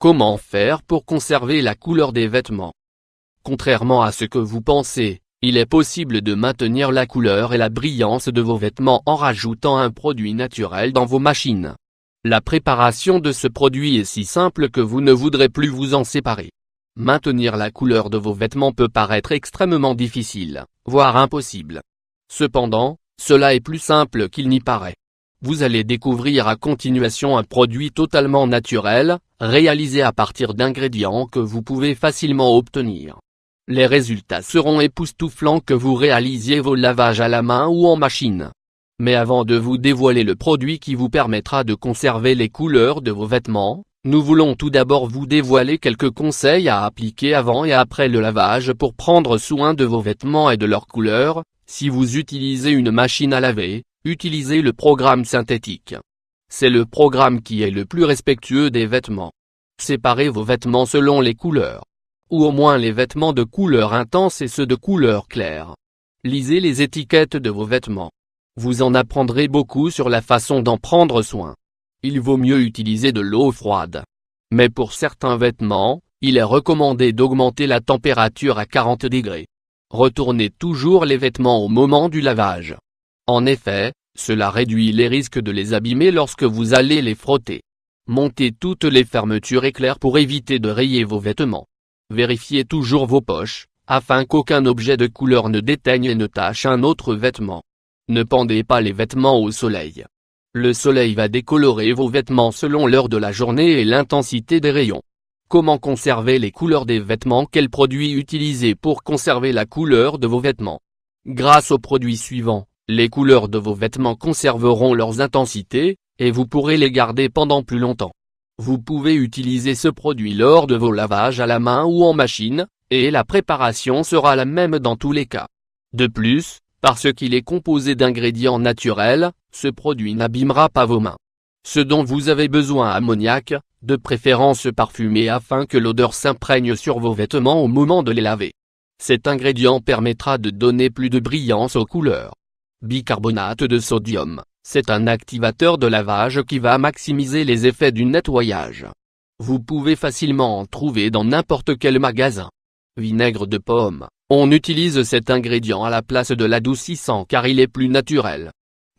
Comment faire pour conserver la couleur des vêtements? Contrairement à ce que vous pensez, il est possible de maintenir la couleur et la brillance de vos vêtements en rajoutant un produit naturel dans vos machines. La préparation de ce produit est si simple que vous ne voudrez plus vous en séparer. Maintenir la couleur de vos vêtements peut paraître extrêmement difficile, voire impossible. Cependant, cela est plus simple qu'il n'y paraît. Vous allez découvrir à continuation un produit totalement naturel, réalisé à partir d'ingrédients que vous pouvez facilement obtenir. Les résultats seront époustouflants que vous réalisiez vos lavages à la main ou en machine. Mais avant de vous dévoiler le produit qui vous permettra de conserver les couleurs de vos vêtements, nous voulons tout d'abord vous dévoiler quelques conseils à appliquer avant et après le lavage pour prendre soin de vos vêtements et de leur couleur. Si vous utilisez une machine à laver, utilisez le programme synthétique. C'est le programme qui est le plus respectueux des vêtements. Séparez vos vêtements selon les couleurs. Ou au moins les vêtements de couleur intense et ceux de couleur claire. Lisez les étiquettes de vos vêtements. Vous en apprendrez beaucoup sur la façon d'en prendre soin. Il vaut mieux utiliser de l'eau froide. Mais pour certains vêtements, il est recommandé d'augmenter la température à 40 degrés. Retournez toujours les vêtements au moment du lavage. En effet, cela réduit les risques de les abîmer lorsque vous allez les frotter. Montez toutes les fermetures éclairs pour éviter de rayer vos vêtements. Vérifiez toujours vos poches, afin qu'aucun objet de couleur ne déteigne et ne tache un autre vêtement. Ne pendez pas les vêtements au soleil. Le soleil va décolorer vos vêtements selon l'heure de la journée et l'intensité des rayons. Comment conserver les couleurs des vêtements? Quels produits utiliser pour conserver la couleur de vos vêtements? Grâce aux produits suivants, les couleurs de vos vêtements conserveront leurs intensités, et vous pourrez les garder pendant plus longtemps. Vous pouvez utiliser ce produit lors de vos lavages à la main ou en machine, et la préparation sera la même dans tous les cas. De plus, parce qu'il est composé d'ingrédients naturels, ce produit n'abîmera pas vos mains. Ce dont vous avez besoin: ammoniac, de préférence parfumé afin que l'odeur s'imprègne sur vos vêtements au moment de les laver. Cet ingrédient permettra de donner plus de brillance aux couleurs. Bicarbonate de sodium, c'est un activateur de lavage qui va maximiser les effets du nettoyage. Vous pouvez facilement en trouver dans n'importe quel magasin. Vinaigre de pomme, on utilise cet ingrédient à la place de l'adoucissant car il est plus naturel.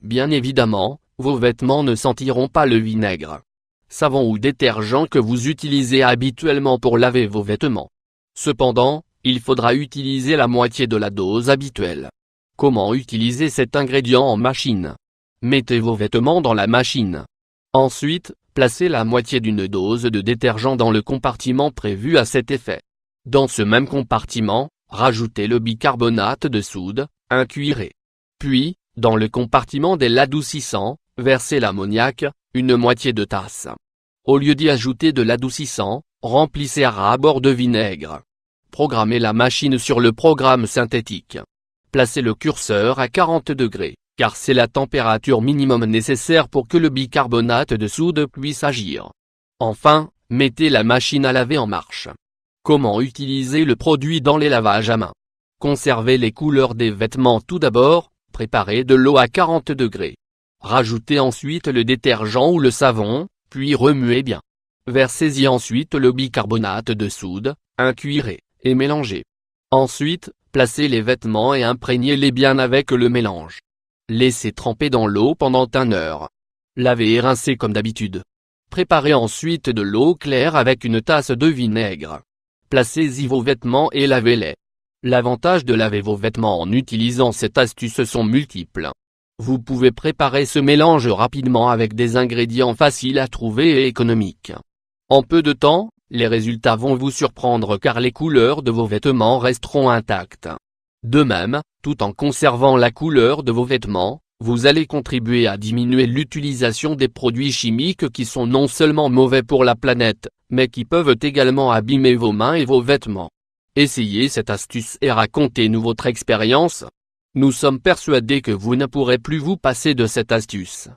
Bien évidemment, vos vêtements ne sentiront pas le vinaigre. Savon ou détergent que vous utilisez habituellement pour laver vos vêtements. Cependant, il faudra utiliser la moitié de la dose habituelle. Comment utiliser cet ingrédient en machine? Mettez vos vêtements dans la machine. Ensuite, placez la moitié d'une dose de détergent dans le compartiment prévu à cet effet. Dans ce même compartiment, rajoutez le bicarbonate de soude, un cuillerée. Puis, dans le compartiment de l'adoucissant, versez l'ammoniac, une moitié de tasse. Au lieu d'y ajouter de l'adoucissant, remplissez à ras bord de vinaigre. Programmez la machine sur le programme synthétique. Placez le curseur à 40 degrés, car c'est la température minimum nécessaire pour que le bicarbonate de soude puisse agir. Enfin, mettez la machine à laver en marche. Comment utiliser le produit dans les lavages à main? Conservez les couleurs des vêtements. Tout d'abord, préparez de l'eau à 40 degrés. Rajoutez ensuite le détergent ou le savon, puis remuez bien. Versez-y ensuite le bicarbonate de soude, un cuillerée, et mélangez. Ensuite, placez les vêtements et imprégnez-les bien avec le mélange. Laissez tremper dans l'eau pendant 1 heure. Lavez et rincez comme d'habitude. Préparez ensuite de l'eau claire avec une tasse de vinaigre. Placez-y vos vêtements et lavez-les. L'avantage de laver vos vêtements en utilisant cette astuce sont multiples. Vous pouvez préparer ce mélange rapidement avec des ingrédients faciles à trouver et économiques. En peu de temps, les résultats vont vous surprendre car les couleurs de vos vêtements resteront intactes. De même, tout en conservant la couleur de vos vêtements, vous allez contribuer à diminuer l'utilisation des produits chimiques qui sont non seulement mauvais pour la planète, mais qui peuvent également abîmer vos mains et vos vêtements. Essayez cette astuce et racontez-nous votre expérience. Nous sommes persuadés que vous ne pourrez plus vous passer de cette astuce.